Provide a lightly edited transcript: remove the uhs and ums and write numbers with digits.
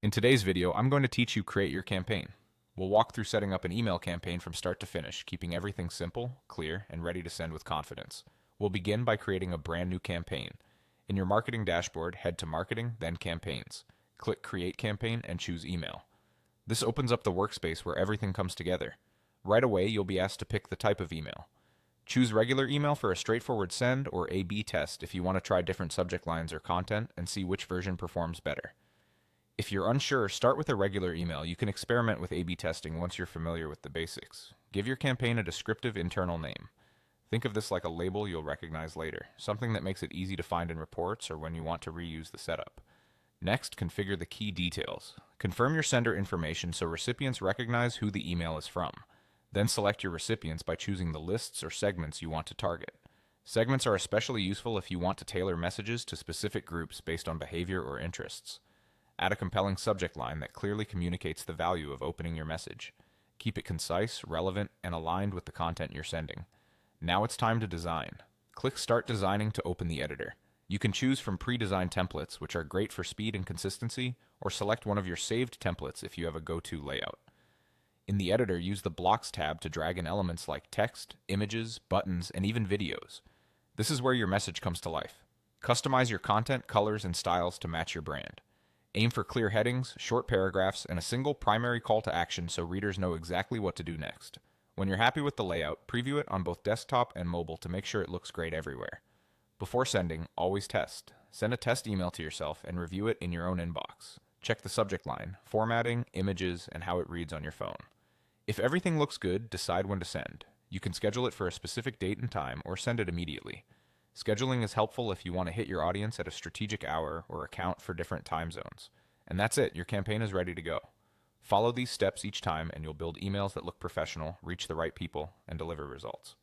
In today's video, I'm going to teach you create your campaign. We'll walk through setting up an email campaign from start to finish, keeping everything simple, clear, and ready to send with confidence. We'll begin by creating a brand new campaign. In your marketing dashboard, head to Marketing, then Campaigns. Click Create Campaign and choose Email. This opens up the workspace where everything comes together. Right away, you'll be asked to pick the type of email. Choose regular email for a straightforward send or A/B test if you want to try different subject lines or content and see which version performs better. If you're unsure, start with a regular email. You can experiment with A/B testing once you're familiar with the basics. Give your campaign a descriptive internal name. Think of this like a label you'll recognize later, something that makes it easy to find in reports or when you want to reuse the setup. Next, configure the key details. Confirm your sender information so recipients recognize who the email is from. Then select your recipients by choosing the lists or segments you want to target. Segments are especially useful if you want to tailor messages to specific groups based on behavior or interests. Add a compelling subject line that clearly communicates the value of opening your message. Keep it concise, relevant, and aligned with the content you're sending. Now it's time to design. Click Start Designing to open the editor. You can choose from pre-designed templates, which are great for speed and consistency, or select one of your saved templates if you have a go-to layout. In the editor, use the Blocks tab to drag in elements like text, images, buttons, and even videos. This is where your message comes to life. Customize your content, colors, and styles to match your brand. Aim for clear headings, short paragraphs, and a single primary call to action so readers know exactly what to do next. When you're happy with the layout, preview it on both desktop and mobile to make sure it looks great everywhere. Before sending, always test. Send a test email to yourself and review it in your own inbox. Check the subject line, formatting, images, and how it reads on your phone. If everything looks good, decide when to send. You can schedule it for a specific date and time or send it immediately. Scheduling is helpful if you want to hit your audience at a strategic hour or account for different time zones. And that's it, your campaign is ready to go. Follow these steps each time and you'll build emails that look professional, reach the right people, and deliver results.